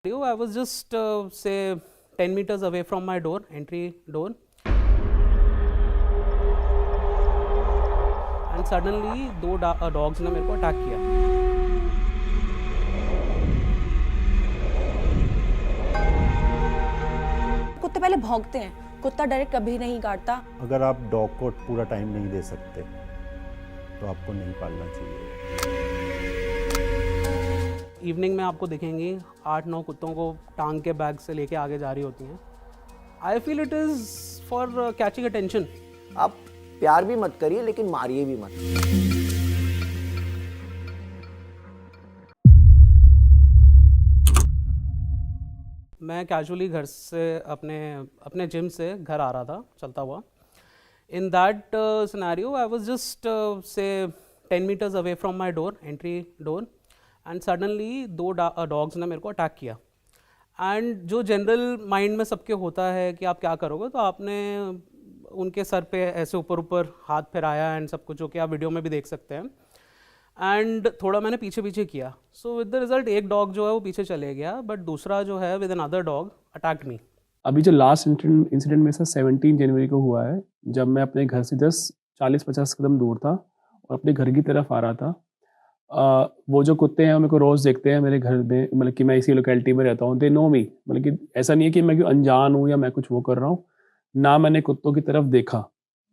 I was just say 10 meters away from my door, entry door, and suddenly दो dogs ने मेरे को attack किया. कुत्ते पहले भौंकते हैं, कुत्ता डायरेक्ट कभी नहीं काटता. अगर आप डॉग को पूरा टाइम नहीं दे सकते तो आपको नहीं पालना चाहिए. इवनिंग में आपको दिखेंगी 8-9 कुत्तों को टांग के बैग से लेके आगे जा रही होती हैं. I feel it is for catching attention. आप प्यार भी मत करिए लेकिन मारिए भी मत. मैं कैजुअली घर से अपने जिम से घर आ रहा था चलता हुआ. In that scenario I was just say 10 meters away from my door, entry door, and suddenly दो डॉग्स ने मेरे को अटैक किया. एंड जो जनरल माइंड में सबके होता है कि आप क्या करोगे, तो आपने उनके सर पे ऐसे ऊपर ऊपर हाथ फिराया एंड सब कुछ, जो कि आप वीडियो में भी देख सकते हैं. एंड थोड़ा मैंने पीछे पीछे किया. सो विद द रिजल्ट एक डॉग जो है वो पीछे चले गया, बट दूसरा जो है विद अनदर डॉग अटैक्ड मी. अभी जो लास्ट इंसिडेंट में से 17 जनवरी को हुआ है, जब मैं अपने घर से जस्ट 40-50 कदम दूर था और अपने घर की तरफ आ रहा था. वो जो कुत्ते हैं मेरे को रोज़ देखते हैं मेरे घर में, मतलब कि मैं इसी लोकेलिटी में रहता हूँ. दे नो मी, मतलब कि ऐसा नहीं है कि मैं कोई अनजान हूँ या मैं कुछ वो कर रहा हूँ. ना मैंने कुत्तों की तरफ देखा.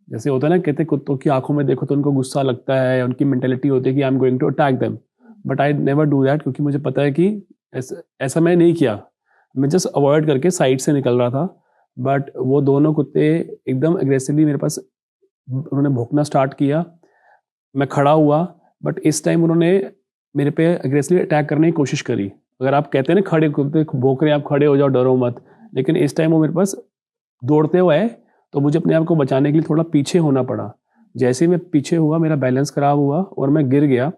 जैसे होता है ना, कहते हैं कुत्तों की आंखों में देखो तो उनको गुस्सा लगता है, उनकी मेंटेलिटी होती है कि I am going to attack them. But I never do that, क्योंकि मुझे पता है कि ऐसा मैं नहीं किया. मैं जस्ट अवॉइड करके साइड से निकल रहा था. बट वो दोनों कुत्ते एकदम एग्रेसिवली मेरे पास, उन्होंने भौंकना स्टार्ट किया. मैं खड़ा हुआ, बट इस टाइम उन्होंने मेरे पे एग्रेसिवली अटैक करने की कोशिश करी. अगर आप कहते हैं ना खड़े कुत्ते भौंक रहे हैं, आप खड़े हो जाओ, डरो मत. लेकिन इस टाइम वो मेरे पास दौड़ते हुए आए, तो मुझे अपने आप को बचाने के लिए थोड़ा पीछे होना पड़ा. जैसे ही मैं पीछे हुआ, मेरा बैलेंस खराब हुआ और मैं गिर गया.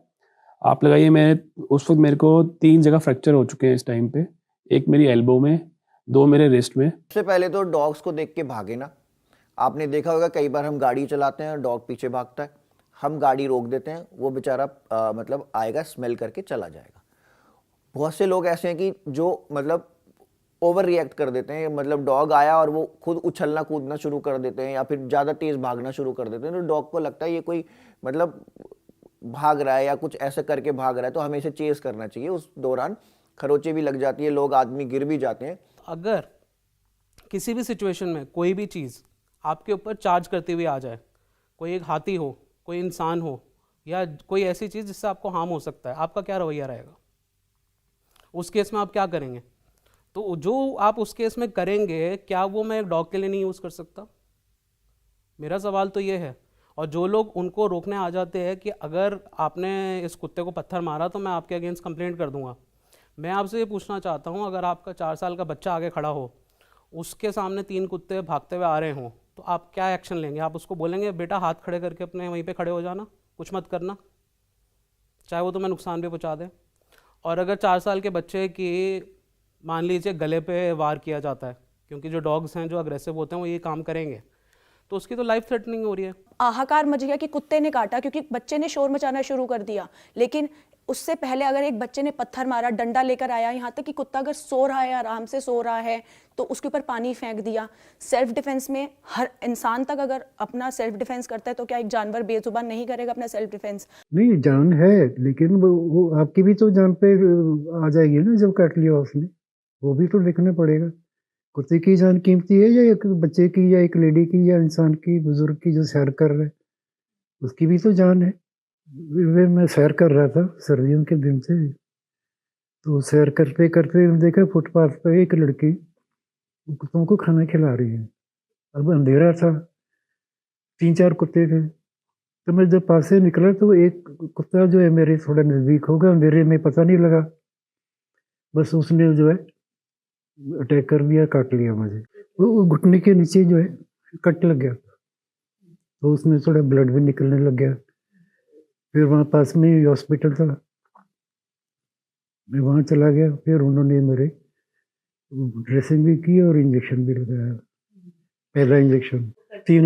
आप लगाइए, मैं उस वक्त मेरे को 3 जगह फ्रैक्चर हो चुके हैं इस टाइम पे. एक मेरी एल्बो में, 2 मेरे रिस्ट में. सबसे पहले तो डॉग्स को देख के भागे ना. आपने देखा होगा कई बार हम गाड़ी चलाते हैं, डॉग पीछे भागता है, हम गाड़ी रोक देते हैं, वो बेचारा मतलब आएगा, स्मेल करके चला जाएगा. बहुत से लोग ऐसे हैं कि जो मतलब ओवर रिएक्ट कर देते हैं. मतलब डॉग आया और वो खुद उछलना कूदना शुरू कर देते हैं या फिर ज़्यादा तेज़ भागना शुरू कर देते हैं. तो डॉग को लगता है ये कोई मतलब भाग रहा है या कुछ ऐसा करके भाग रहा है, तो हमें इसे चेस करना चाहिए. उस दौरान खरोंचे भी लग जाती है, लोग आदमी गिर भी जाते हैं. अगर किसी भी सिचुएशन में कोई भी चीज़ आपके ऊपर चार्ज करती हुई आ जाए, कोई एक हाथी हो, कोई इंसान हो, या कोई ऐसी चीज़ जिससे आपको हार्म हो सकता है, आपका क्या रवैया रहेगा? उस केस में आप क्या करेंगे? तो जो आप उस केस में करेंगे, क्या वो मैं एक डॉग के लिए नहीं यूज़ कर सकता? मेरा सवाल तो ये है. और जो लोग उनको रोकने आ जाते हैं कि अगर आपने इस कुत्ते को पत्थर मारा तो मैं आपके अगेंस्ट कंप्लेंट कर दूंगा. मैं आपसे ये पूछना चाहता हूँ, अगर आपका 4 साल का बच्चा आगे खड़ा हो, उसके सामने 3 कुत्ते भागते हुए आ रहे हों, तो आप क्या एक्शन लेंगे? आप उसको बोलेंगे बेटा हाथ खड़े करके अपने वहीं पे खड़े हो जाना, कुछ मत करना, चाहे वो तुम्हें नुकसान भी पहुँचा दे? और अगर 4 साल के बच्चे की मान लीजिए गले पे वार किया जाता है, क्योंकि जो डॉग्स हैं जो अग्रेसिव होते हैं वो ये काम करेंगे, तो उसकी तो लाइफ थ्रेटनिंग हो रही है. हाहाकार मच गया कि कुत्ते ने काटा, क्योंकि बच्चे ने शोर मचाना शुरू कर दिया. लेकिन उससे पहले अगर एक बच्चे ने पत्थर मारा, डंडा लेकर आया, यहाँ तक कि कुत्ता अगर सो रहा है, आराम से सो रहा है, तो उसके ऊपर पानी फेंक दिया. सेल्फ डिफेंस में हर इंसान तक अगर अपना सेल्फ डिफेंस करता है, तो क्या एक जानवर बेजुबान नहीं करेगा अपना सेल्फ डिफेंस? नहीं, जान है, लेकिन वो आपकी भी तो जान पे आ जाएगी ना जब काट लिया उसने. वो भी तो देखना पड़ेगा. कुत्ते की जान कीमती है या एक बच्चे की या एक लेडी की या इंसान की, बुजुर्ग की जो सैर कर रहे, उसकी भी तो जान है. मैं सैर कर रहा था सर्दियों के दिन से, तो सैर करते करते देखा फुटपाथ पर एक लड़की कुत्तों को खाना खिला रही है. अब अंधेरा था, 3-4 कुत्ते थे. तो मैं जब पास से निकला तो एक कुत्ता जो है मेरे थोड़ा नज़दीक होगा, अंधेरे में पता नहीं लगा, बस उसने जो है अटैक कर दिया, काट लिया मुझे. वो घुटने के नीचे जो है कट लग गया, तो उसमें थोड़ा ब्लड भी निकलने लग गया. फिर वहाँ पास में ही हॉस्पिटल था, मैं वहाँ चला गया. फिर उन्होंने मेरे ड्रेसिंग भी की और इंजेक्शन भी लगाया. पहला इंजेक्शन 3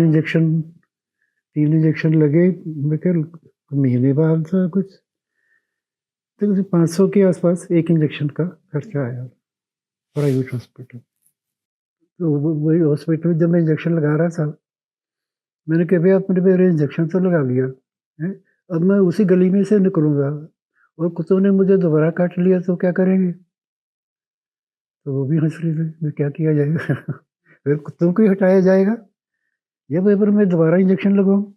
इंजेक्शन लगे. मैं क्या महीने बाद था कुछ, तो 500 के आसपास एक इंजेक्शन का खर्चा आया. Private hospital. तो वही हॉस्पिटल में जब मैं इंजेक्शन लगा रहा था, मैंने कहा भैया आपने मेरे इंजेक्शन तो लगा लिया है, अब मैं उसी गली में से निकलूँगा और कुत्तों ने मुझे दोबारा काट लिया तो क्या करेंगे? तो वो भी हँस रहे थे, मैं क्या किया जाएगा? फिर कुत्तों को ही हटाया जाएगा या फिर मैं दोबारा इंजेक्शन लगाऊँ?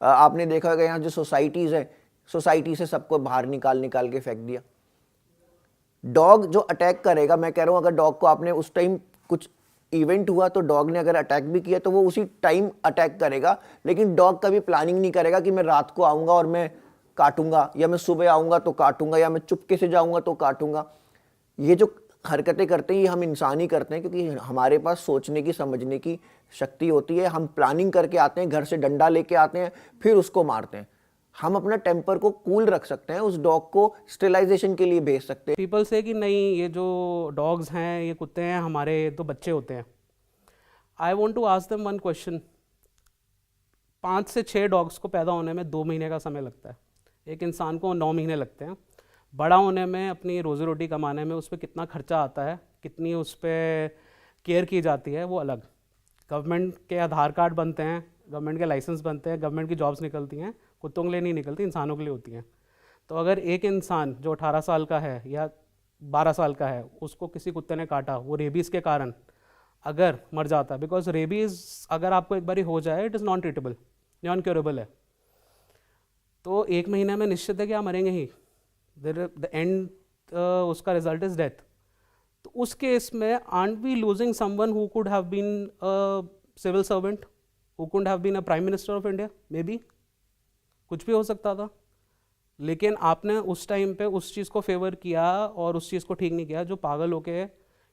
आपने देखा होगा यहाँ जो सोसाइटीज़ है, सोसाइटी से सबको बाहर निकाल के फेंक दिया। डॉग जो अटैक करेगा, मैं कह रहा हूँ अगर डॉग को आपने उस टाइम कुछ इवेंट हुआ तो डॉग ने अगर अटैक भी किया तो वो उसी टाइम अटैक करेगा, लेकिन डॉग कभी प्लानिंग नहीं करेगा कि मैं रात को आऊँगा और मैं काटूंगा, या मैं सुबह आऊँगा तो काटूंगा, या मैं चुपके से जाऊँगा तो काटूंगा। ये जो हरकतें करते हैं ये हम इंसान ही करते हैं, क्योंकि हमारे पास सोचने की समझने की शक्ति होती है। हम प्लानिंग करके आते हैं, घर से डंडा लेके आते हैं, फिर उसको मारते हैं। हम अपना टेम्पर को कूल रख सकते हैं, उस डॉग को स्टेलाइजेशन के लिए भेज सकते हैं। पीपल से कि नहीं ये जो डॉग्स हैं, ये कुत्ते हैं, हमारे तो बच्चे होते हैं। I want to ask them one question. 5 से 6 डॉग्स को पैदा होने में 2 महीने का समय लगता है, एक इंसान को 9 महीने लगते हैं। बड़ा होने में, अपनी रोज़ी रोटी कमाने में उस पर कितना खर्चा आता है, कितनी उस पर केयर की जाती है, वो अलग। गवर्नमेंट के आधार कार्ड बनते हैं, गवर्नमेंट के लाइसेंस बनते हैं, गवर्नमेंट की जॉब्स निकलती हैं, कुत्तों के लिए नहीं निकलती, इंसानों के लिए होती हैं। तो अगर एक इंसान जो 18 साल का है या 12 साल का है, उसको किसी कुत्ते ने काटा, वो रेबीज़ के कारण अगर मर जाता है, बिकॉज रेबीज़ अगर आपको एक बारी हो जाए it is non treatable, non curable है, तो 1 महीने में निश्चित है कि आप मरेंगे ही। द एंड उसका रिजल्ट इज़ डेथ। तो उस केस में aren't we losing someone who could have been a civil servant, who could have been a prime minister of India, maybe कुछ भी हो सकता था। लेकिन आपने उस टाइम पे उस चीज़ को फेवर किया और उस चीज़ को ठीक नहीं किया जो पागल होके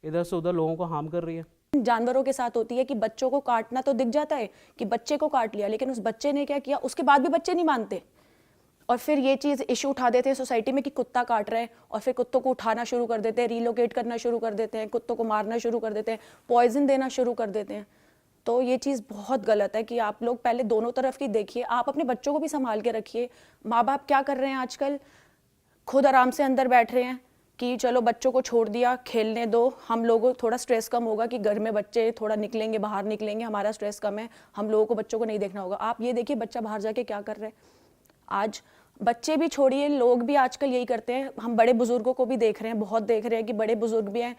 इधर से उधर लोगों को हार्म कर रही है। जानवरों के साथ होती है कि बच्चों को काटना तो दिख जाता है कि बच्चे को काट लिया, लेकिन उस बच्चे ने क्या किया, उसके बाद भी बच्चे नहीं मानते और फिर ये चीज़ इशू उठा देते हैं सोसाइटी में कि कुत्ता काट रहे हैं, और फिर कुत्तों को उठाना शुरू कर देते हैं, रीलोकेट करना शुरू कर देते हैं, कुत्तों को मारना शुरू कर देते हैं, पॉइजन देना शुरू कर देते हैं। तो ये चीज़ बहुत गलत है कि आप लोग पहले दोनों तरफ की देखिए, आप अपने बच्चों को भी संभाल के रखिए। माँ बाप क्या कर रहे हैं आजकल, खुद आराम से अंदर बैठ रहे हैं कि चलो बच्चों को छोड़ दिया, खेलने दो, हम लोगों को थोड़ा स्ट्रेस कम होगा कि घर में बच्चे थोड़ा निकलेंगे, बाहर निकलेंगे, हमारा स्ट्रेस कम है, हम लोगों को बच्चों को नहीं देखना होगा। आप ये देखिए बच्चा बाहर जाके क्या कर रहे हैं। आज बच्चे भी छोड़िए, लोग भी आजकल यही करते हैं। हम बड़े बुजुर्गों को भी देख रहे हैं, बहुत देख रहे हैं कि बड़े बुजुर्ग भी हैं,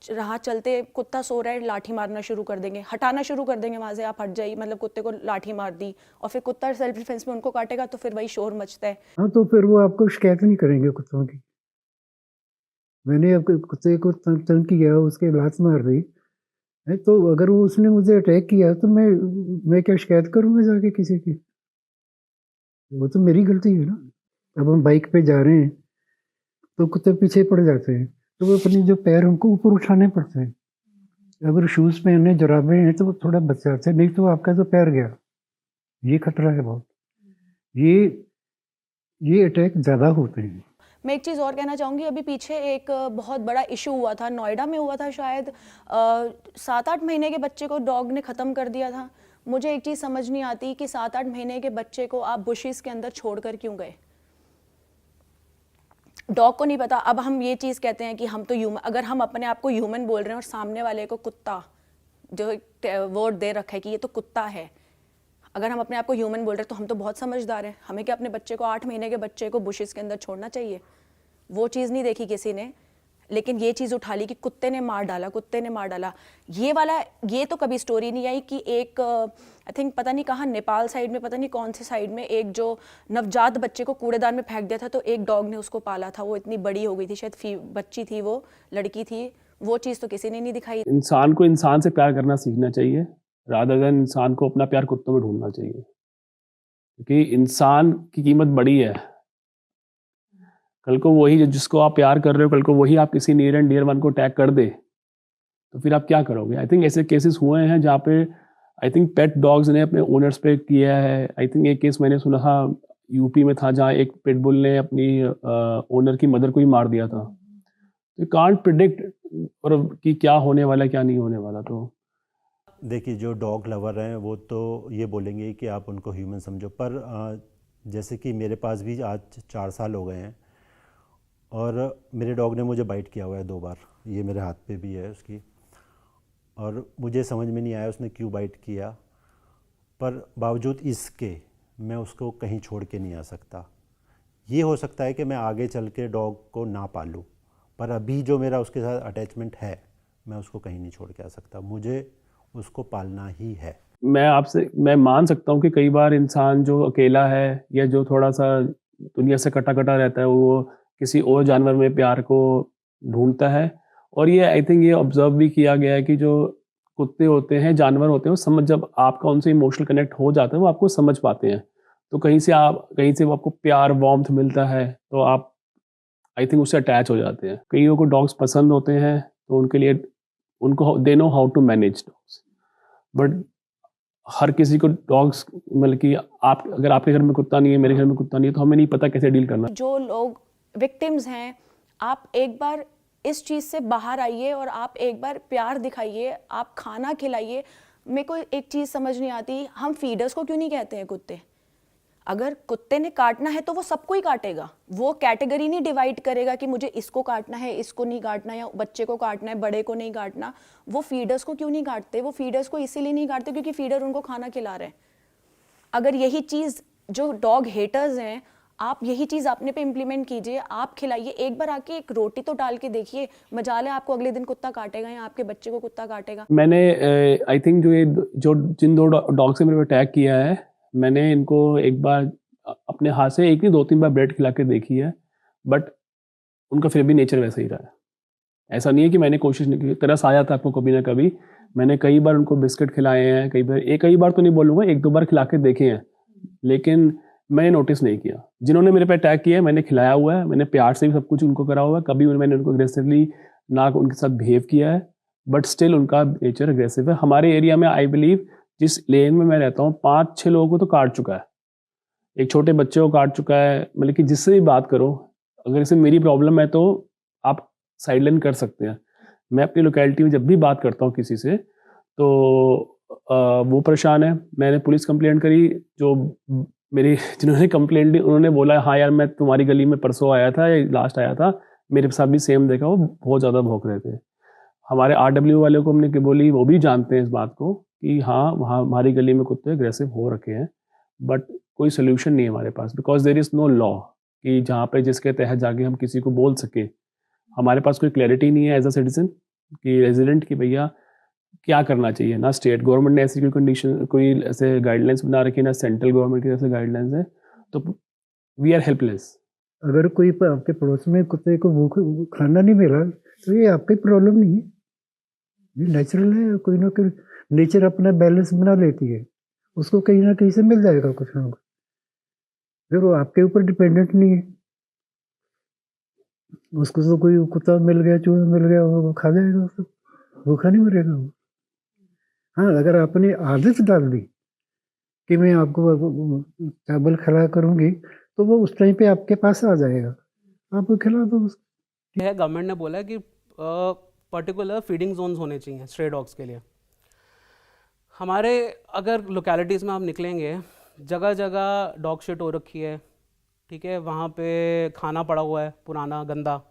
राह चलते कुत्ता सो रहा है, लाठी मारना शुरू कर देंगे, हटाना शुरू कर देंगे वहाँ से, आप हट जाइए, मतलब कुत्ते को लाठी मार दी, और फिर कुत्ता सेल्फ डिफेंस में उनको काटेगा तो फिर वही शोर मचता है। हाँ, तो फिर वो आपको शिकायत नहीं करेंगे कुत्तों की। मैंने अब कुत्ते को तंग किया, उसके लात मार दी है, तो अगर वो उसने मुझे अटैक किया तो मैं क्या शिकायत करूँगा जाके किसी की? वो तो मेरी गलती है ना। अब हम बाइक पे जा रहे हैं तो कुत्ते पीछे पड़ जाते हैं, तो वो अपने जो पैर हमको ऊपर उठाने पड़ते हैं। अगर शूज़ पहने, जुराबे हैं तो वो थोड़ा बच जाते हैं, नहीं तो आपका तो पैर गया। ये खतरा है बहुत। ये अटैक ज़्यादा होते हैं। मैं एक चीज़ और कहना चाहूँगी, अभी पीछे एक बहुत बड़ा इशू हुआ था, नोएडा में हुआ था शायद, 7-8 महीने के बच्चे को डॉग ने ख़त्म कर दिया था। मुझे एक चीज़ समझ नहीं आती कि 7-8 महीने के बच्चे को आप बुशेस के अंदर छोड़कर क्यों गए। डॉग को नहीं पता। अब हम ये चीज़ कहते हैं कि हम तो ह्यूमन, अगर हम अपने आप को ह्यूमन बोल रहे हैं और सामने वाले को कुत्ता, जो वर्ड दे रखा है कि ये तो कुत्ता है, अगर हम अपने आप को ह्यूमन बोल रहे हैं तो हम तो बहुत समझदार हैं। हमें क्या अपने बच्चे को, 8 महीने के बच्चे को बुशेस के अंदर छोड़ना चाहिए? वो चीज़ नहीं देखी किसी ने, लेकिन ये चीज़ उठा ली कि कुत्ते ने मार डाला, कुत्ते ने मार डाला। ये वाला, ये तो कभी स्टोरी नहीं आई कि एक आई थिंक पता नहीं कहाँ, नेपाल साइड में, पता नहीं कौन से साइड में, एक जो नवजात बच्चे को कूड़ेदान में फेंक दिया था, तो एक डॉग ने उसको पाला था, वो इतनी बड़ी हो गई थी, शायद बच्ची थी, वो लड़की थी। वो चीज़ तो किसी ने नहीं दिखाई। इंसान को इंसान से प्यार करना सीखना चाहिए, रादर देन इंसान को अपना प्यार कुत्तों में ढूंढना चाहिए, क्योंकि इंसान की कीमत बड़ी है। कल को वही जिसको आप प्यार कर रहे हो, कल को वही आप किसी नियर एंड डियर वन को अटैक कर दे तो फिर आप क्या करोगे? आई थिंक ऐसे केसेस हुए हैं जहाँ पे आई थिंक पेट डॉग्स ने अपने ओनर्स पे किया है। आई थिंक एक केस मैंने सुना था, यूपी में था, जहाँ एक पिटबुल ने अपनी ओनर की मदर को ही मार दिया था। यू कांट प्रिडिक्ट और कि क्या होने वाला क्या नहीं होने वाला। तो देखिए, जो डॉग लवर हैं वो तो ये बोलेंगे कि आप उनको ह्यूमन समझो, पर जैसे कि मेरे पास भी आज 4 साल हो गए हैं और मेरे डॉग ने मुझे बाइट किया हुआ है 2 बार, ये मेरे हाथ पे भी है उसकी, और मुझे समझ में नहीं आया उसने क्यों बाइट किया, पर बावजूद इसके मैं उसको कहीं छोड़ के नहीं आ सकता। ये हो सकता है कि मैं आगे चल के डॉग को ना पालूँ, पर अभी जो मेरा उसके साथ अटैचमेंट है मैं उसको कहीं नहीं छोड़ के आ सकता, मुझे उसको पालना ही है। मैं मान सकता हूँ कि कई बार इंसान जो अकेला है या जो थोड़ा सा दुनिया से कटा कटा रहता है, वो किसी और जानवर में प्यार को ढूंढता है। और ये आई थिंक ये ऑब्जर्व भी किया गया है कि जो कुत्ते होते हैं, जानवर होते हैं, वो समझ, जब आपका उनसे इमोशनल कनेक्ट हो जाता है वो आपको समझ पाते हैं। तो कहीं से वो आपको प्यार वार्मथ मिलता है तो आप आई थिंक उससे अटैच हो जाते हैं। कईयों को डॉग्स पसंद होते हैं तो उनके लिए उनको they know how to manage dogs, but हर किसी को डॉग्स, मतलब कि आप अगर आपके घर में कुत्ता नहीं है, मेरे घर में कुत्ता नहीं है, तो हमें नहीं पता कैसे डील करना। जो लोग विक्टिम्स हैं, आप एक बार इस चीज़ से बाहर आइए और आप एक बार प्यार दिखाइए, आप खाना खिलाइए। मेरे को एक चीज़ समझ नहीं आती, हम फीडर्स को क्यों नहीं कहते हैं कुत्ते? अगर कुत्ते ने काटना है तो वो सबको ही काटेगा, वो कैटेगरी नहीं डिवाइड करेगा कि मुझे इसको काटना है, इसको नहीं काटना, या बच्चे को काटना है, बड़े को नहीं काटना। वो फीडर्स को क्यों नहीं काटते? वो फीडर्स को इसीलिए नहीं काटते क्योंकि फीडर उनको खाना खिला रहे हैं। अगर यही चीज़ जो डॉग हेटर्स हैं, आप यही चीज़ अपने पे इम्प्लीमेंट कीजिए, आप खिलाइए। एक बार आके एक रोटी तो डाल के देखिए, मजाल है आपको अगले दिन कुत्ता काटेगा या आपके बच्चे को कुत्ता काटेगा। मैंने आई थिंक जिन 2 डॉग से मेरे को अटैक किया है, मैंने इनको एक बार अपने हाथ से, एक नहीं 2-3 बार ब्रेड खिला के देखी है, बट उनका फिर भी नेचर वैसा ही रहा है। ऐसा नहीं है कि मैंने कोशिश नहीं की, तरस आया था आपको कभी ना कभी। मैंने कई बार उनको बिस्किट खिलाए हैं, कई बार तो नहीं बोलूँगा, 1-2 बार खिला के देखे हैं, लेकिन मैंने नोटिस नहीं किया। जिन्होंने मेरे पे अटैक किया है मैंने खिलाया हुआ है, मैंने प्यार से भी सब कुछ उनको करा हुआ है, कभी मैंने उनको अग्रेसिवली ना उनके साथ बिहेव किया है, बट स्टिल उनका नेचर अग्रेसिव है। हमारे एरिया में आई बिलीव जिस लेन में मैं रहता हूँ 5-6 लोगों को तो काट चुका है, एक छोटे बच्चे को काट चुका है। मतलब कि जिससे भी बात करो, अगर इसे मेरी प्रॉब्लम है तो आप साइडलाइन कर सकते हैं। मैं अपनी लोकेलिटी में जब भी बात करता हूँ किसी से तो वो परेशान है। मैंने पुलिस कंप्लेंट करी, जो मेरी जिन्होंने कंप्लेंट दी उन्होंने बोला हाँ यार मैं तुम्हारी गली में परसों आया था या लास्ट आया था, मेरे साथ भी सेम देखा, वो बहुत ज़्यादा भौंक रहे थे। हमारे RW वाले को हमने बोली, वो भी जानते हैं इस बात को कि हाँ वहाँ हमारी गली में कुत्ते अग्रेसिव हो रखे हैं, बट कोई सोल्यूशन नहीं है हमारे पास, because there is no law कि जहाँ पे जिसके तहत जाके हम किसी को बोल सकें। हमारे पास कोई क्लैरिटी नहीं है एज अ सिटीजन कि रेजिडेंट कि भैया क्या करना चाहिए। ना स्टेट गवर्नमेंट ने ऐसी कोई कंडीशन, कोई ऐसे गाइडलाइंस बना रखी है, ना सेंट्रल गवर्नमेंट की ऐसे गाइडलाइंस है, तो वी आर हेल्पलेस। अगर कोई आपके पड़ोस में कुत्ते को भूख खाना नहीं मिला तो ये आपकी प्रॉब्लम नहीं है, ये नेचुरल है। कोई ना कोई नेचर अपना बैलेंस बना लेती है, उसको कहीं ना कहीं से मिल जाएगा कुछ ना कुछ, फिर वो आपके ऊपर डिपेंडेंट नहीं है। उसको तो कोई कुत्ता मिल गया, चूहा मिल गया, वो खा जाएगा, उसको भूखा नहीं मरेगा वो। हाँ, अगर आपने आदत डाल दी कि मैं आपको चावल खिला करूँगी तो वो उस टाइम पे आपके पास आ जाएगा, आप खिला दो उसको। है गवर्नमेंट ने बोला है कि पर्टिकुलर फीडिंग जोन्स होने चाहिए स्ट्रे डॉग्स के लिए। हमारे अगर लोकेलिटीज़ में आप निकलेंगे, जगह जगह डॉग शिट हो रखी है, ठीक है, वहाँ पे खाना पड़ा हुआ है पुराना गंदा।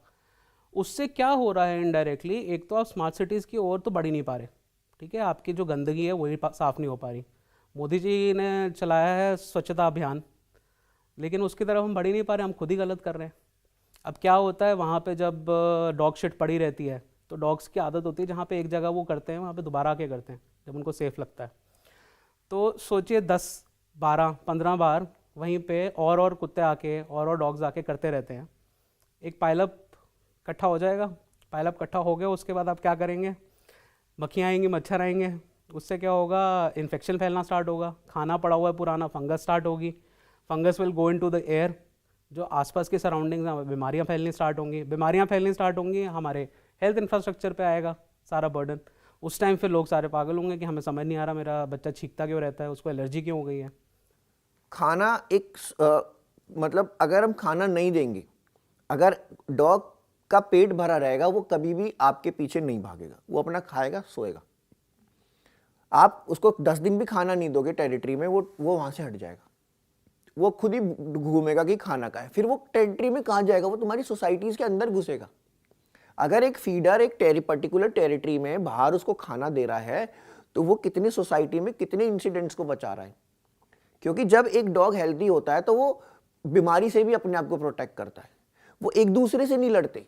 उससे क्या हो रहा है इनडायरेक्टली, एक तो आप स्मार्ट सिटीज़ की ओर तो बढ़ ही नहीं पा रहे, ठीक है, आपकी जो गंदगी है वही साफ़ नहीं हो पा रही। मोदी जी ने चलाया है स्वच्छता अभियान, लेकिन उसकी तरफ हम बढ़ ही नहीं पा रहे, हम खुद ही गलत कर रहे हैं। अब क्या होता है, वहाँ पे जब डॉग शिट पड़ी रहती है तो डॉग्स की आदत होती है जहाँ पे एक जगह वो करते हैं वहाँ पे दोबारा आके करते हैं जब उनको सेफ़ लगता है। तो सोचिए 10, 12, 15 बार वहीं पे और कुत्ते आके और डॉग्स आके करते रहते हैं, एक पाइलअप इकट्ठा हो जाएगा। पाइलअप इकट्ठा हो गया, उसके बाद आप क्या करेंगे, मक्खियाँ आएंगी, मच्छर आएंगे, उससे क्या होगा, इन्फेक्शन फैलना स्टार्ट होगा। खाना पड़ा हुआ है पुराना, फंगस स्टार्ट होगी, fungus will go into the air, जो आसपास की सराउंडिंग्स में बीमारियां फैलनी स्टार्ट होंगी। बीमारियां फैलनी स्टार्ट होंगी, हमारे हेल्थ इंफ्रास्ट्रक्चर पे आएगा सारा बर्डन। उस टाइम फिर लोग सारे पागल होंगे कि हमें समझ नहीं आ रहा मेरा बच्चा छींकता क्यों रहता है, उसको एलर्जी क्यों हो गई है। खाना एक मतलब अगर हम खाना नहीं देंगे, अगर डॉग का पेट भरा रहेगा वो कभी भी आपके पीछे नहीं भागेगा, वो अपना खाएगा सोएगा। आप उसको 10 दिन भी खाना नहीं दोगे टेरिटरी में, वो वहाँ से हट जाएगा। वो खुद ही घूमेगा कि खाना का है। फिर वो टेरिटरी में कहाँ जाएगा, वो तुम्हारी सोसाइटीज़ के अंदर घुसेगा। अगर एक फीडर एक पर्टिकुलर टेरिटरी में बाहर उसको खाना दे रहा है तो वो कितनी सोसाइटी में कितने इंसिडेंट्स को बचा रहा है। क्योंकि जब एक डॉग हेल्दी होता है तो वो बीमारी से भी अपने आप को प्रोटेक्ट करता है, वो एक दूसरे से नहीं लड़ते।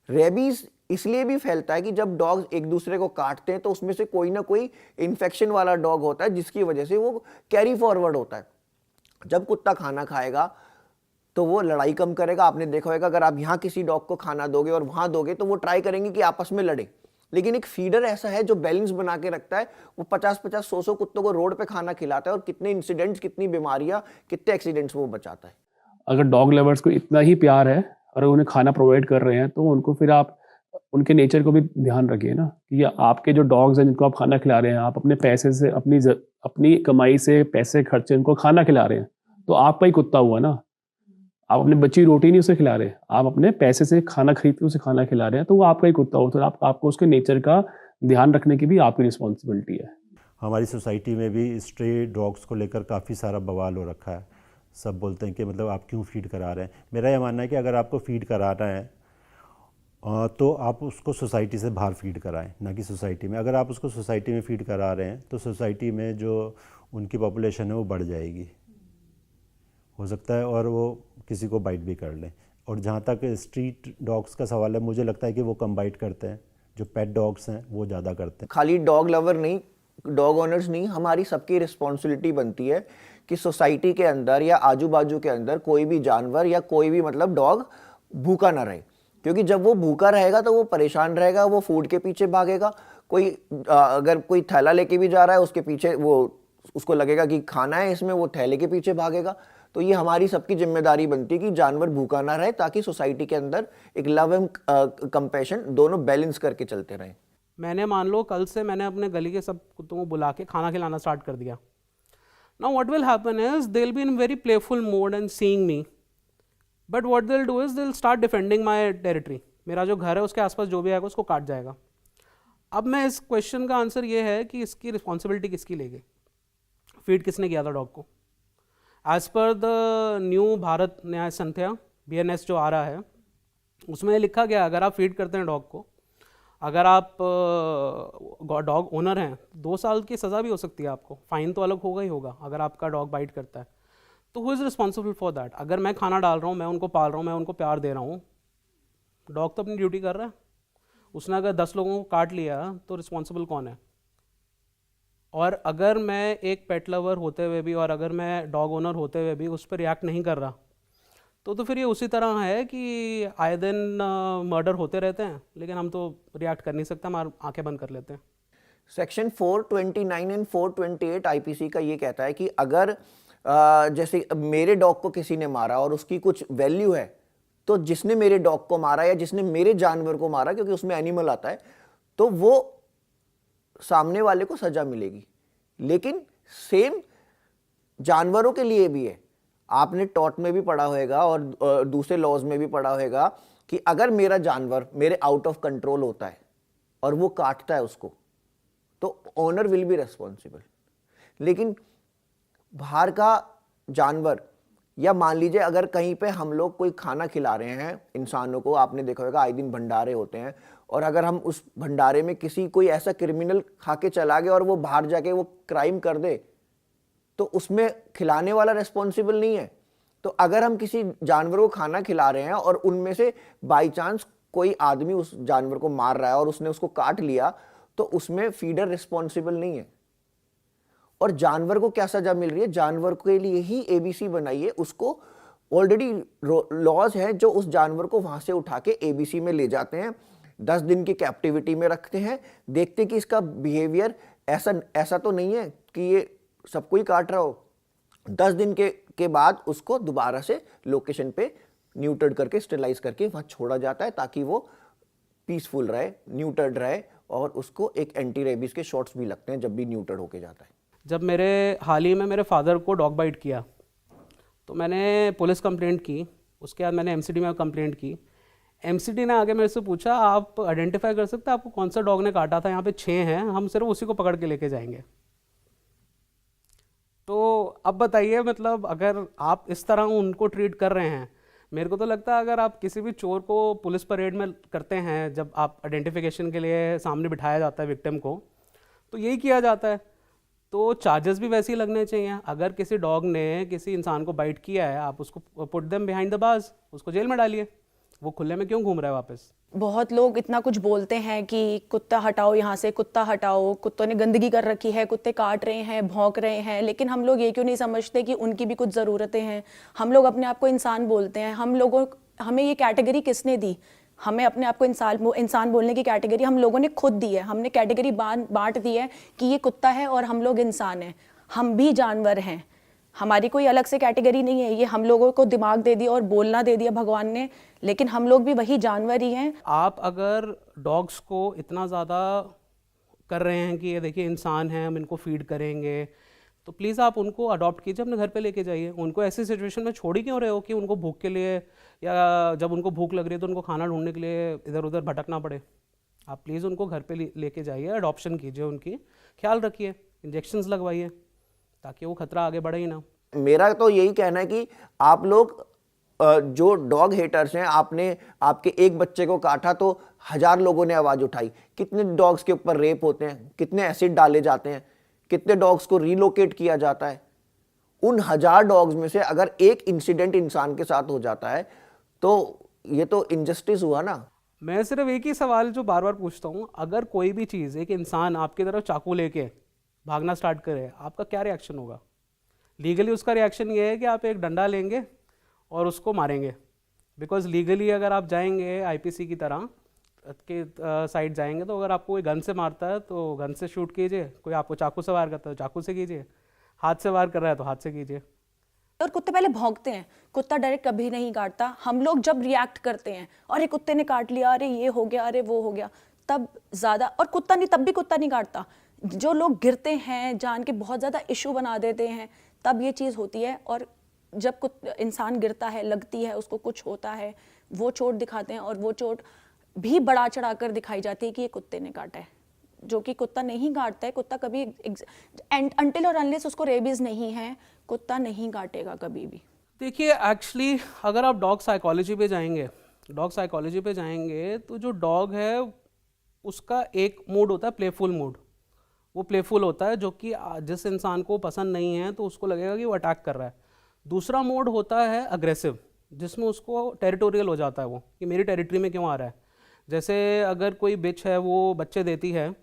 रेबीज इसलिए भी फैलता है कि जब डॉग्स एक दूसरे को काटते हैं तो उसमें से कोई ना कोई इन्फेक्शन वाला डॉग होता है जिसकी वजह से वो कैरी फॉरवर्ड होता है। जब कुत्ता खाना खाएगा तो वो लड़ाई कम करेगा। आपने देखा होगा अगर आप यहाँ किसी डॉग को खाना दोगे और वहाँ दोगे तो वो ट्राई करेंगे कि आपस में लड़े। लेकिन एक फीडर ऐसा है जो बैलेंस बना के रखता है, वो 50-50 100 कुत्तों को रोड पे खाना खिलाता है और कितने इंसिडेंट्स, कितनी बीमारियां, कितने एक्सीडेंट्स वो बचाता है। अगर डॉग लवर्स को इतना ही प्यार है और उन्हें खाना प्रोवाइड कर रहे हैं तो उनको फिर आप उनके नेचर को भी ध्यान रखिए ना, कि आपके जो डॉग्स हैं जिनको आप खाना खिला रहे हैं, आप अपने पैसे से अपनी कमाई से पैसे खर्चे उनको खाना खिला रहे हैं, तो आपका ही कुत्ता हुआ ना। आप अपने बच्ची रोटी नहीं उसे खिला रहे, आप अपने पैसे से खाना खरीद के उसे खाना खिला रहे हैं, तो वो आपका ही कुत्ता हो। तो आपको उसके नेचर का ध्यान रखने की भी आपकी रिस्पॉन्सिबिलिटी है। हमारी सोसाइटी में भी स्ट्रे डॉग्स को लेकर काफ़ी सारा बवाल हो रखा है। सब बोलते हैं कि मतलब आप क्यों फीड करा रहे हैं। मेरा यह मानना है कि अगर आपको फीड कराना है तो आप उसको सोसाइटी से बाहर फीड कराएं, ना कि सोसाइटी में। अगर आप उसको सोसाइटी में फीड करा रहे हैं तो सोसाइटी में जो उनकी पॉपुलेशन है वो बढ़ जाएगी, हो सकता है, और वो किसी को बाइट भी कर लें। और जहाँ तक स्ट्रीट डॉग्स का सवाल है, मुझे लगता है कि वो कम बाइट करते हैं, जो पेट डॉग्स हैं वो ज़्यादा करते हैं। खाली डॉग लवर नहीं, डॉग ओनर्स नहीं, हमारी सबकी रिस्पॉन्सिबिलिटी बनती है कि सोसाइटी के अंदर या आजू बाजू के अंदर कोई भी जानवर या कोई भी मतलब डॉग भूखा ना रहे। क्योंकि जब वो भूखा रहेगा तो वो परेशान रहेगा, वो फूड के पीछे भागेगा। कोई अगर कोई थैला लेके भी जा रहा है उसके पीछे वो उसको लगेगा कि खाना है इसमें, वो थैले के पीछे भागेगा। तो ये हमारी सबकी जिम्मेदारी बनती है कि जानवर भूखा ना रहे, ताकि सोसाइटी के अंदर एक लव एंड कंपैशन दोनों बैलेंस करके चलते रहें। मैंने मान लो कल से मैंने अपने गली के सब कुत्तों को बुला के खाना खिलाना स्टार्ट कर दिया। Now what will happen is they will be in very playful mode and seeing me, but what they will do is they will start defending my territory. मेरा जो घर है उसके आसपास जो भी आएगा उसको काट जाएगा। अब मैं इस क्वेश्चन का आंसर ये है कि इसकी रिस्पॉन्सिबिलिटी किसकी लेगी? फीड किसने किया था डॉग को? As per the new Bharat न्याय संहिता BNS जो आ रहा है उसमें लिखा गया, अगर आप फीड करते हैं डॉग को, अगर आप डॉग ओनर हैं, 2 साल की सज़ा भी हो सकती है आपको, फाइन तो अलग होगा ही होगा अगर आपका डॉग बाइट करता है। तो who is responsible for that? अगर मैं खाना डाल रहा हूँ, मैं उनको पाल रहा हूँ, मैं उनको प्यार दे रहा हूँ, डॉग तो अपनी ड्यूटी कर रहा है। उसने अगर 10 लोगों को काट लिया तो रिस्पॉन्सिबल कौन है? और अगर मैं एक पेट लवर होते हुए भी और अगर मैं डॉग ओनर होते हुए भी उस पर रिएक्ट नहीं कर रहा, तो फिर ये उसी तरह है कि आए दिन मर्डर होते रहते हैं, लेकिन हम तो रिएक्ट कर नहीं सकते, हम आंखें बंद कर लेते हैं। सेक्शन 429 एंड 428 IPC का ये कहता है कि अगर जैसे मेरे डॉग को किसी ने मारा और उसकी कुछ वैल्यू है, तो जिसने मेरे डॉग को मारा या जिसने मेरे जानवर को मारा, क्योंकि उसमें एनिमल आता है, तो वो सामने वाले को सजा मिलेगी। लेकिन सेम जानवरों के लिए भी है। आपने टॉट में भी पढ़ा होगा और दूसरे लॉज में भी पढ़ा होगा कि अगर मेरा जानवर मेरे आउट ऑफ कंट्रोल होता है और वो काटता है उसको, तो ओनर विल बी रेस्पॉन्सिबल। लेकिन बाहर का जानवर, या मान लीजिए अगर कहीं पे हम लोग कोई खाना खिला रहे हैं इंसानों को, आपने देखा होगा आए दिन भंडारे होते हैं, और अगर हम उस भंडारे में किसी कोई ऐसा क्रिमिनल खा के चला गया और वो बाहर जाके वो क्राइम कर दे, तो उसमें खिलाने वाला रेस्पॉन्सिबल नहीं है। तो अगर हम किसी जानवर को खाना खिला रहे हैं और उनमें से बाई चांस कोई आदमी उस जानवर को मार रहा है और उसने उसको काट लिया, तो उसमें फीडर रिस्पॉन्सिबल नहीं है। और जानवर को क्या सजा मिल रही है? जानवर के लिए ही ABC बनाई है। उसको ऑलरेडी लॉज है जो उस जानवर को वहां से उठा के ABC में ले जाते हैं, 10 दिन की कैप्टिविटी में रखते हैं, देखते कि इसका बिहेवियर ऐसा तो नहीं है कि ये सबको ही काट रहा हो। 10 दिन के बाद उसको दोबारा से लोकेशन पे न्यूटर्ड करके स्टेलाइज करके वहां छोड़ा जाता है, ताकि वो पीसफुल रहे, न्यूटर्ड रहे, और उसको एक एंटी रेबीज के शॉट्स भी लगते हैं जब भी न्यूटर्ड होके जाता है। जब मेरे हाल ही में मेरे फादर को डॉग बाइट किया तो मैंने पुलिस कंप्लेंट की, उसके बाद मैंने MCD में कंप्लेंट की। MCD ने आगे मेरे से पूछा, आप आइडेंटिफाई कर सकते हैं आपको कौन सा डॉग ने काटा था? यहाँ पे 6 हैं, हम सिर्फ उसी को पकड़ के लेके जाएंगे। तो अब बताइए, मतलब अगर आप इस तरह उनको ट्रीट कर रहे हैं, मेरे को तो लगता है अगर आप किसी भी चोर को पुलिस परेड में करते हैं, जब आप आइडेंटिफिकेशन के लिए सामने बिठाया जाता है विक्टिम को, तो यही किया जाता है। तो चार्जेस भी वैसे ही लगने चाहिए। अगर किसी डॉग ने किसी इंसान को बाइट किया है, आप उसको put them behind the bars, उसको जेल में डालिए। वो खुले में क्यों घूम रहा है वापस? बहुत लोग इतना कुछ बोलते हैं कि कुत्ता हटाओ यहाँ से, कुत्ता हटाओ, कुत्तों ने गंदगी कर रखी है, कुत्ते काट रहे हैं, भौंक रहे हैं, लेकिन हम लोग ये क्यों नहीं समझते कि उनकी भी कुछ ज़रूरतें हैं। हम लोग अपने आप को इंसान बोलते हैं। हमें ये कैटेगरी किसने दी? हमें अपने आप को इंसान बोलने की कैटेगरी हम लोगों ने खुद दी है। हमने कैटेगरी बांट दी है कि ये कुत्ता है और हम लोग इंसान हैं। हम भी जानवर हैं, हमारी कोई अलग से कैटेगरी नहीं है। ये हम लोगों को दिमाग दे दिया और बोलना दे दिया भगवान ने, लेकिन हम लोग भी वही जानवर ही हैं। आप अगर डॉग्स को इतना ज़्यादा कर रहे हैं कि ये देखिए इंसान है, हम इनको फीड करेंगे, तो प्लीज़ आप उनको अडॉप्ट कीजिए, अपने घर पे लेके जाइए। उनको ऐसी सिचुएशन में छोड़ ही क्यों रहे हो कि उनको भूख के लिए, या जब उनको भूख लग रही है तो उनको खाना ढूंढने के लिए इधर उधर भटकना पड़े। आप प्लीज़ उनको घर पे लेके जाइए, अडॉप्शन कीजिए, उनकी ख्याल रखिए, इंजेक्शंस लगवाइए, ताकि वो खतरा आगे बढ़े ही ना। मेरा तो यही कहना है कि आप लोग जो डॉग हेटर्स हैं, आपने आपके एक बच्चे को काटा तो 1000 लोगों ने आवाज़ उठाई। कितने डॉग्स के ऊपर रेप होते हैं, कितने एसिड डाले जाते हैं, कितने डॉग्स को रिलोकेट किया जाता है। उन 1000 डॉग्स में से अगर एक इंसिडेंट इंसान के साथ हो जाता है तो ये तो इनजस्टिस हुआ ना। मैं सिर्फ एक ही सवाल जो बार बार पूछता हूँ, अगर कोई भी चीज़, एक इंसान आपकी तरफ चाकू लेके भागना स्टार्ट करे, आपका क्या रिएक्शन होगा? लीगली उसका रिएक्शन ये है कि आप एक डंडा लेंगे और उसको मारेंगे, बिकॉज लीगली अगर आप जाएंगे आईपीसी की तरह के साइड जाएंगे, तो अगर आपको कोई गन से मारता है तो गन से शूट कीजिए, कोई आपको चाकू से वार करता है तो चाकू से कीजिए, हाथ से वार कर रहा है तो हाथ से कीजिए। और कुत्ते पहले भौंकते हैं, कुत्ता डायरेक्ट कभी नहीं काटता। हम लोग जब रिएक्ट करते हैं, अरे कुत्ते ने काट लिया, अरे ये हो गया, अरे वो हो गया, तब ज़्यादा, और कुत्ता नहीं, तब भी कुत्ता नहीं काटता। जो लोग गिरते हैं, जान के बहुत ज़्यादा इशू बना देते हैं, तब ये चीज़ होती है। और जब इंसान गिरता है, लगती है, उसको कुछ होता है, वो चोट दिखाते हैं, और वो चोट भी बढ़ा चढ़ा कर दिखाई जाती है कि ये कुत्ते ने काटा है, जो कि कुत्ता नहीं काटता है। कुत्ता कभी अनटिल और अनलेस उसको रेबीज नहीं है, कुत्ता नहीं काटेगा कभी भी। देखिए, एक्चुअली अगर आप डॉग साइकोलॉजी पे जाएंगे तो जो डॉग है उसका एक मूड होता है प्लेफुल मूड। वो प्लेफुल होता है, जो कि जिस इंसान को पसंद नहीं है तो उसको लगेगा कि वो अटैक कर रहा है। दूसरा मोड होता है अग्रेसिव, जिसमें उसको टेरिटोरियल हो जाता है, वो कि मेरी टेरिटरी में क्यों आ रहा है। जैसे अगर कोई बिच है, वो बच्चे देती है,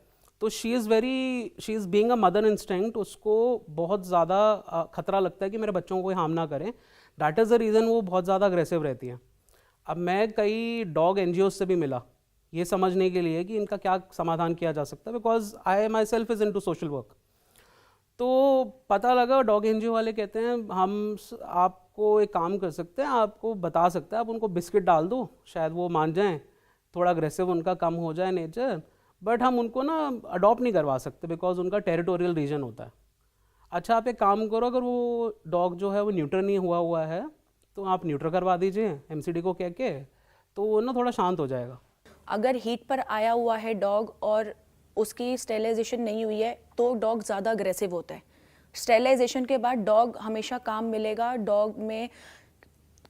तो she is being a mother instinct, उसको बहुत ज़्यादा खतरा लगता है कि मेरे बच्चों को कोई हार्म ना करें। दैट इज़ द रीज़न वो बहुत ज़्यादा अग्रेसिव रहती है। अब मैं कई डॉग एनजीओ से भी मिला ये समझने के लिए कि इनका क्या समाधान किया जा सकता है, because I my self is into social work. तो पता लगा डॉग एनजीओ वाले कहते हैं हम आपको एक काम कर सकते हैं, आपको बता सकते हैं, आप उनको बिस्किट डाल दो, शायद वो मान जाएं, थोड़ा अग्रेसिव उनका कम हो जाए नेचर, बट हम उनको ना अडॉप्ट नहीं करवा सकते बिकॉज उनका टेरिटोरियल रीजन होता है। अच्छा, आप एक काम करो, अगर वो डॉग जो है वो न्यूट्रल नहीं हुआ है तो आप न्यूट्रल करवा दीजिए एमसीडी को कह के, तो वो ना थोड़ा शांत हो जाएगा। अगर हीट पर आया हुआ है डॉग और उसकी स्टेरिलाइजेशन नहीं हुई है तो डॉग ज़्यादा अग्रेसिव होता है। स्टेरिलाइजेशन के बाद डॉग हमेशा काम मिलेगा। डॉग में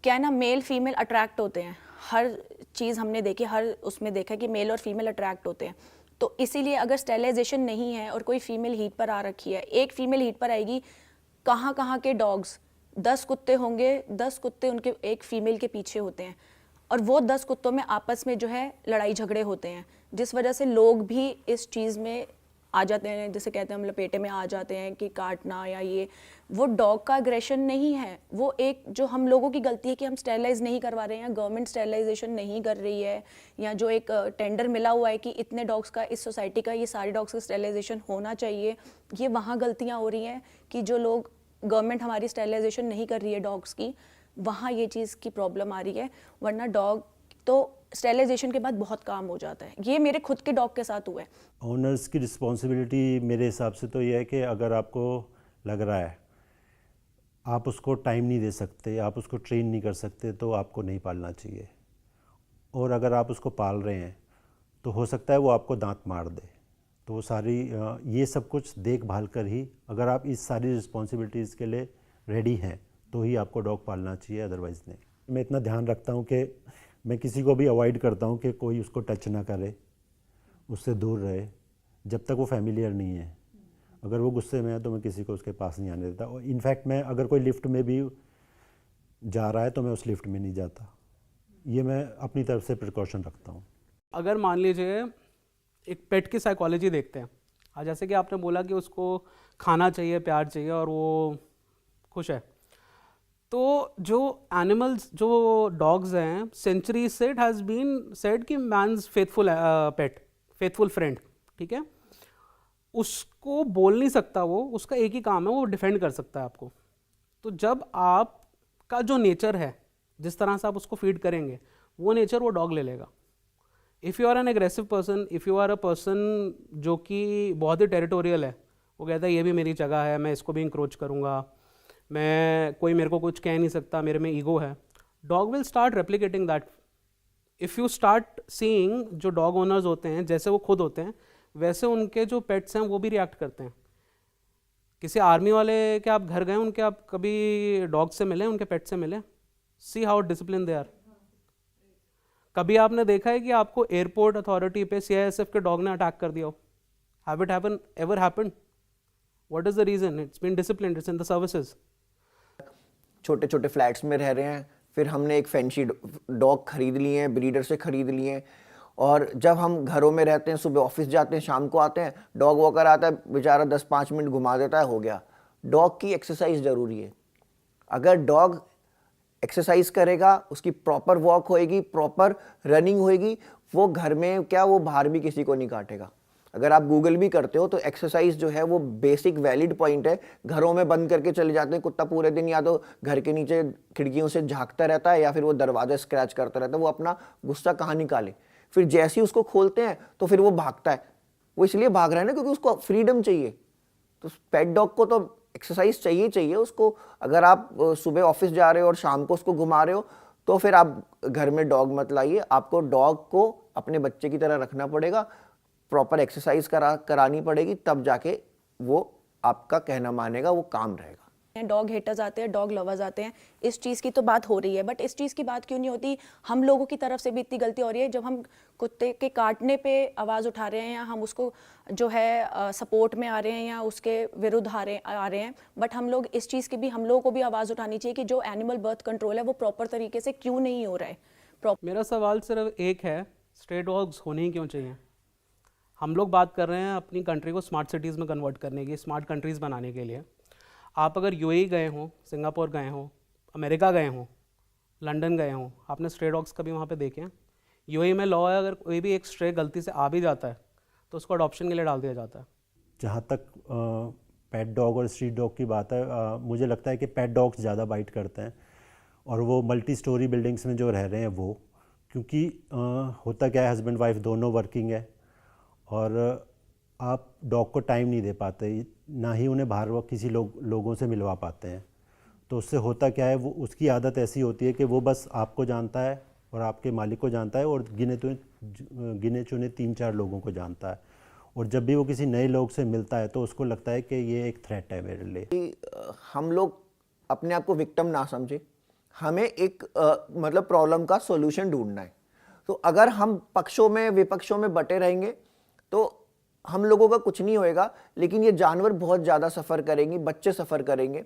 क्या है ना, मेल फीमेल अट्रैक्ट होते हैं, हर चीज़ हमने देखी, हर उसमें देखा कि मेल और फीमेल अट्रैक्ट होते हैं। तो इसीलिए अगर स्टेरिलाइजेशन नहीं है और कोई फीमेल हीट पर आ रखी है, एक फीमेल हीट पर आएगी, कहाँ कहाँ के डॉग्स, 10 कुत्ते होंगे, 10 कुत्ते उनके एक फीमेल के पीछे होते हैं, और वो 10 कुत्तों में आपस में जो है लड़ाई झगड़े होते हैं, जिस वजह से लोग भी इस चीज़ में आ जाते हैं, जैसे कहते हैं हम लपेटे में आ जाते हैं कि काटना या ये। वो डॉग का अग्रेशन नहीं है, वो एक जो हम लोगों की गलती है कि हम स्टेरिलाइज नहीं करवा रहे हैं, या गवर्नमेंट स्टेरिलाइजेशन नहीं कर रही है, या जो एक टेंडर मिला हुआ है कि इतने डॉग्स का इस सोसाइटी का ये सारे डॉग्स का स्टेरिलाइजेशन होना चाहिए, ये वहाँ गलतियाँ हो रही हैं कि जो लोग, गवर्नमेंट हमारी स्टेरिलाइजेशन नहीं कर रही है डॉग्स की, वहाँ ये चीज़ की प्रॉब्लम आ रही है। वरना डॉग तो स्टेरिलाइजेशन के बाद बहुत काम हो जाता है। ये मेरे खुद के डॉग के साथ हुआ है। ओनर्स की रिस्पॉन्सिबिलिटी मेरे हिसाब से तो ये है कि अगर आपको लग रहा है आप उसको टाइम नहीं दे सकते, आप उसको ट्रेन नहीं कर सकते, तो आपको नहीं पालना चाहिए। और अगर आप उसको पाल रहे हैं तो हो सकता है वो आपको दांत मार दे, तो वो सारी ये सब कुछ देखभाल कर ही, अगर आप इस सारी रिस्पॉन्सिबिलिटीज़ के लिए रेडी हैं तो ही आपको डॉग पालना चाहिए, अदरवाइज़ नहीं। मैं इतना ध्यान रखता हूँ कि मैं किसी को भी अवॉइड करता हूँ कि कोई उसको टच ना करे, उससे दूर रहे जब तक वो फैमिलियर नहीं है। अगर वो गुस्से में है तो मैं किसी को उसके पास नहीं आने देता। और इनफैक्ट मैं अगर कोई लिफ्ट में भी जा रहा है तो मैं उस लिफ्ट में नहीं जाता। ये मैं अपनी तरफ से प्रिकॉशन रखता हूँ। अगर मान लीजिए एक पेट की साइकोलॉजी देखते हैं, आज जैसे कि आपने बोला कि उसको खाना चाहिए, प्यार चाहिए और वो खुश है, तो जो एनिमल्स, जो डॉग्स हैं, सेंचुरीज से इट हैज़ बीन सेड कि मैन्स फेथफुल पेट, फेथफुल फ्रेंड, ठीक है। उसको बोल नहीं सकता वो, उसका एक ही काम है, वो डिफेंड कर सकता है आपको। तो जब आपका जो नेचर है, जिस तरह से आप उसको फीड करेंगे, वो नेचर वो डॉग ले लेगा। If you are an aggressive person, if you are a person जो कि बहुत ही टेरिटोरियल है, वो कहता है ये भी मेरी जगह है, मैं इसको भी इंक्रोच करूँगा, मैं, कोई मेरे को कुछ कह नहीं सकता, मेरे में ईगो है, dog will start replicating that. If you start seeing, जो डॉग ओनर्स होते हैं जैसे वो खुद होते हैं वैसे उनके जो पेट्स हैं वो भी रिएक्ट करते हैं। किसी आर्मी वाले के आप घर गए, उनके आप कभी डॉग से मिले, उनके पेट से मिले? See how discipline they are. कभी आपने देखा है कि आपको एयरपोर्ट अथॉरिटी पे CISF के डॉग ने अटैक कर दिया हो? Have it happen, ever happen? What is the reason? It's been discipline, it's in the services. छोटे छोटे फ्लैट्स में रह रहे हैं, फिर हमने एक फैंसी डॉग खरीद लिए हैं, ब्रीडर से खरीद लिए हैं, और जब हम घरों में रहते हैं, सुबह ऑफिस जाते हैं, शाम को आते हैं, डॉग वॉकर आता है, बेचारा 10-5 मिनट घुमा देता है, हो गया। डॉग की एक्सरसाइज ज़रूरी है। अगर डॉग एक्सरसाइज करेगा, उसकी प्रॉपर वॉक होएगी, प्रॉपर रनिंग होएगी, वो घर में क्या, वो बाहर भी किसी को नहीं काटेगा। अगर आप गूगल भी करते हो तो एक्सरसाइज जो है वो बेसिक वैलिड पॉइंट है। घरों में बंद करके चले जाते हैं, कुत्ता पूरे दिन या तो घर के नीचे खिड़कियों से झांकता रहता है या फिर वो दरवाजा स्क्रैच करता रहता है, वो अपना गुस्सा कहाँ निकाले। फिर जैसे ही उसको खोलते हैं तो फिर वो भागता है। वो इसलिए भाग रहा है ना क्योंकि उसको फ्रीडम चाहिए। तो पेट डॉग को तो एक्सरसाइज चाहिए उसको। अगर आप सुबह ऑफिस जा रहे हो और शाम को उसको घुमा रहे हो तो फिर आप घर में डॉग मत लाइए। आपको डॉग को अपने बच्चे की तरह रखना पड़ेगा, प्रॉपर एक्सरसाइज करानी पड़ेगी, तब जाके वो आपका कहना मानेगा, वो काम रहेगा। डॉग हेटर्स आते हैं, डॉग लवर्स आते हैं, इस चीज़ की तो बात हो रही है, बट इस चीज़ की बात क्यों नहीं होती? हम लोगों की तरफ से भी इतनी गलती हो रही है। जब हम कुत्ते के काटने पे आवाज़ उठा रहे हैं या हम उसको जो है सपोर्ट में आ रहे हैं या उसके विरुद्ध आ रहे हैं, बट हम लोग इस चीज़ की भी, हम लोगों को भी आवाज़ उठानी चाहिए कि जो एनिमल बर्थ कंट्रोल है वो प्रॉपर तरीके से क्यों नहीं हो रहा है। मेरा सवाल सिर्फ एक है, स्ट्रे डॉग्स होने ही क्यों चाहिए? हम लोग बात कर रहे हैं अपनी कंट्री को स्मार्ट सिटीज़ में कन्वर्ट करने की, स्मार्ट कंट्रीज़ बनाने के लिए। आप अगर UAE गए हों, सिंगापुर गए हों, अमेरिका गए हों, लंदन गए हों, आपने स्ट्रे डॉग्स कभी वहाँ पे देखे हैं? UAE में लॉ है, अगर कोई भी एक स्ट्रे गलती से आ भी जाता है तो उसको अडॉप्शन के लिए डाल दिया जाता है। जहाँ तक पेट डॉग और स्ट्रीट डॉग की बात है, मुझे लगता है कि पेट डॉग्स ज़्यादा बाइट करते हैं और वो मल्टी स्टोरी बिल्डिंग्स में जो रह रहे हैं वो, क्योंकि होता क्या है, हस्बैंड वाइफ दोनों वर्किंग है और आप डॉग को टाइम नहीं दे पाते, ना ही उन्हें बाहर वो किसी लोगों से मिलवा पाते हैं। तो उससे होता क्या है, वो उसकी आदत ऐसी होती है कि वो बस आपको जानता है और आपके मालिक को जानता है और गिने चुने 3-4 लोगों को जानता है। और जब भी वो किसी नए लोग से मिलता है तो उसको लगता है कि ये एक थ्रेट है मेरे लिए। हम लोग अपने आप को विक्टिम ना समझे, हमें एक मतलब प्रॉब्लम का सॉल्यूशन ढूंढना है। तो अगर हम पक्षों में विपक्षों में बटे रहेंगे तो हम लोगों का कुछ नहीं होएगा, लेकिन ये जानवर बहुत ज़्यादा सफ़र करेंगे, बच्चे सफ़र करेंगे।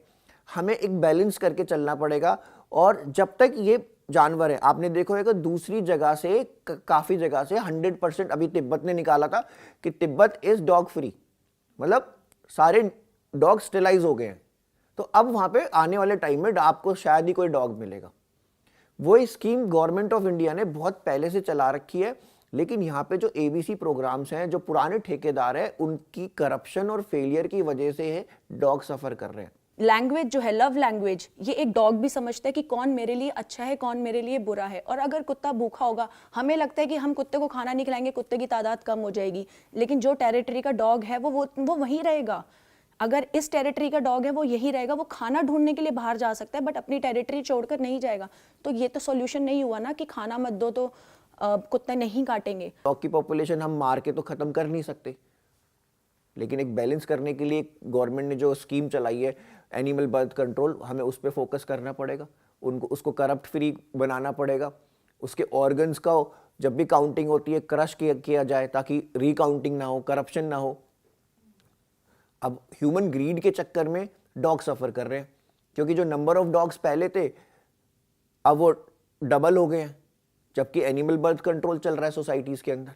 हमें एक बैलेंस करके चलना पड़ेगा। और जब तक ये जानवर है, आपने देखा होगा दूसरी जगह से, काफ़ी जगह से 100%, अभी तिब्बत ने निकाला था कि तिब्बत इज़ डॉग फ्री, मतलब सारे डॉग स्टेलाइज हो गए हैं। तो अब वहाँ पे आने वाले टाइम में आपको शायद ही कोई डॉग मिलेगा। वो स्कीम गवर्नमेंट ऑफ इंडिया ने बहुत पहले से चला रखी है, लेकिन यहाँ पे जो ABC प्रोग्राम्स हैं, जो पुराने ठेकेदार हैं, उनकी करप्शन और फेलियर की वजह से डॉग सफ़र कर रहे हैं। लैंग्वेज जो है, लव लैंग्वेज, ये एक डॉग भी समझता है कि कौन मेरे लिए अच्छा है, कौन मेरे लिए बुरा है। और अगर कुत्ता भूखा होगा, हमें लगता है कि हम कुत्ते को खाना नहीं खिलाएंगे, कुत्ते की तादाद कम हो जाएगी, लेकिन जो टेरिटरी का डॉग है वो वहीं रहेगा। अगर इस टेरिटरी का डॉग है वो यही रहेगा। वो खाना ढूंढने के लिए बाहर जा सकता है बट अपनी टेरिटरी छोड़कर नहीं जाएगा। तो ये तो सॉल्यूशन नहीं हुआ ना कि खाना मत दो तो कुत्ते नहीं काटेंगे। डॉग की पॉपुलेशन हम मार के तो ख़त्म कर नहीं सकते, लेकिन एक बैलेंस करने के लिए गवर्नमेंट ने जो स्कीम चलाई है एनिमल बर्थ कंट्रोल, हमें उस पर फोकस करना पड़ेगा, उसको करप्ट फ्री बनाना पड़ेगा, उसके ऑर्गन्स का जब भी काउंटिंग होती है क्रश किया जाए ताकि रिकाउंटिंग ना हो, करप्शन ना हो। अब ह्यूमन ग्रीड के चक्कर में डॉग सफ़र कर रहे हैं, क्योंकि जो नंबर ऑफ डॉग्स पहले थे अब वो डबल हो गए हैं, जबकि एनिमल बर्थ कंट्रोल चल रहा है सोसाइटीज़ के अंदर।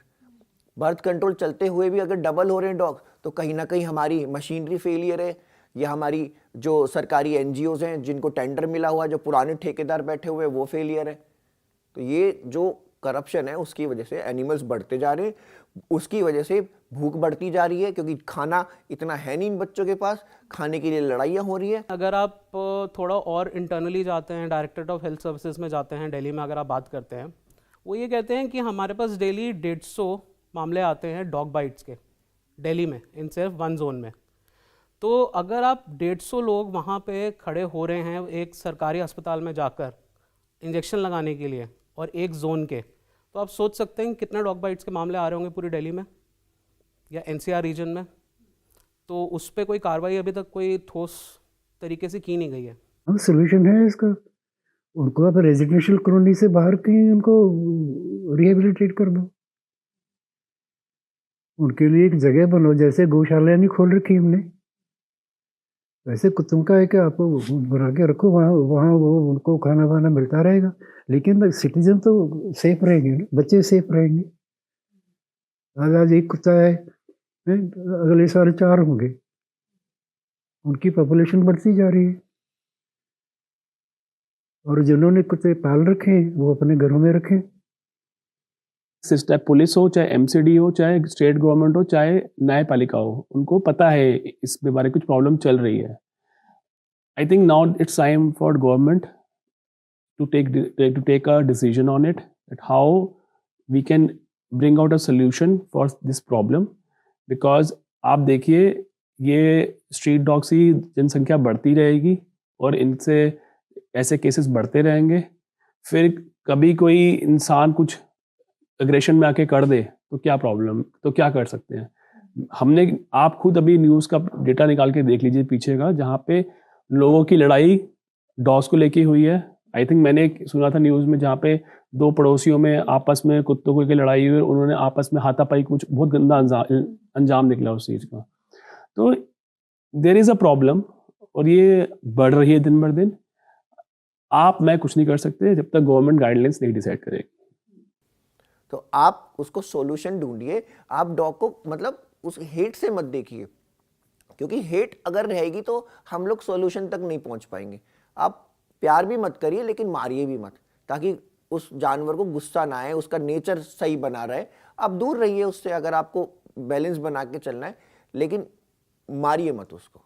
बर्थ कंट्रोल चलते हुए भी अगर डबल हो रहे हैं डॉग, तो कहीं ना कहीं हमारी मशीनरी फेलियर है, या हमारी जो सरकारी एनजीओज हैं जिनको टेंडर मिला हुआ है, जो पुराने ठेकेदार बैठे हुए हैं, वो फेलियर है। तो ये जो करप्शन है उसकी वजह से एनिमल्स बढ़ते जा रहे हैं, उसकी वजह से भूख बढ़ती जा रही है, क्योंकि खाना इतना है नहीं इन बच्चों के पास, खाने के लिए लड़ाइयाँ हो रही है। अगर आप थोड़ा और इंटरनली जाते हैं, डायरेक्टरेट ऑफ हेल्थ सर्विसेज में जाते हैं दिल्ली में, अगर आप बात करते हैं, वो ये कहते हैं कि हमारे पास डेली 150 मामले आते हैं डॉग बाइट्स के दिल्ली में, इन सिर्फ वन जोन में। तो अगर आप 150 लोग वहाँ पे खड़े हो रहे हैं एक सरकारी अस्पताल में जाकर इंजेक्शन लगाने के लिए और एक जोन के, तो आप सोच सकते हैं कितने डॉग बाइट्स के मामले आ रहे होंगे पूरी दिल्ली में या एनसीआर रीजन में। तो उस पर कोई कार्रवाई अभी तक कोई ठोस तरीके से की नहीं गई है। हाँ, सोल्यूशन है इसका। उनको आप रेजिडेंशियल कॉलोनी से बाहर कहीं उनको रिहेबिलिटेट कर दो, उनके लिए एक जगह बनो, जैसे गौशाला नहीं खोल रखी हमने, वैसे कुत्तों का है कि आप बना के रखो, वहाँ वहाँ वो उनको खाना वाना मिलता रहेगा, लेकिन सिटीजन तो सेफ रहेंगे ना, बच्चे सेफ रहेंगे। आज एक कुत्ता है, अगले साल 4 होंगे, उनकी पॉपुलेशन बढ़ती जा रही है। और जिन्होंने कुत्ते पाल रखे हैं वो अपने घरों में रखें। चाहे पुलिस हो, चाहे एमसीडी हो, चाहे स्टेट गवर्नमेंट हो, चाहे न्यायपालिका हो, उनको पता है इस बारे कुछ प्रॉब्लम चल रही है। I think now it's time for government to take a decision on it, that how we can bring out a solution for this problem, because आप देखिए ये स्ट्रीट डॉग्स की जनसंख्या बढ़ती रहेगी और इनसे ऐसे केसेस बढ़ते रहेंगे। फिर कभी कोई इंसान कुछ एग्रेशन में आके कर दे तो क्या प्रॉब्लम, तो क्या कर सकते हैं। हमने, आप खुद अभी न्यूज़ का डेटा निकाल के देख लीजिए पीछे का, जहाँ पे लोगों की लड़ाई डॉग्स को लेके हुई है। आई थिंक मैंने सुना था न्यूज़ में, जहाँ पे 2 पड़ोसियों में आपस में कुत्तों को लेकर लड़ाई हुई, उन्होंने आपस में हाथापाई, कुछ बहुत गंदा अंजाम निकला उस चीज़ का। तो देयर इज़ अ प्रॉब्लम और ये बढ़ रही है दिन भर दिन। मैं कुछ नहीं कर सकते जब तक गवर्नमेंट गाइडलाइंस नहीं डिसाइड करेगी। तो आप उसको सॉल्यूशन ढूंढिए, आप डॉग को मतलब उस हेट से मत देखिए, क्योंकि हेट अगर रहेगी तो हम लोग सॉल्यूशन तक नहीं पहुंच पाएंगे। आप प्यार भी मत करिए लेकिन मारिए भी मत, ताकि उस जानवर को गुस्सा ना आए, उसका नेचर सही बना रहे। आप दूर रहिए उससे अगर आपको बैलेंस बना के चलना है, लेकिन मारिए मत उसको।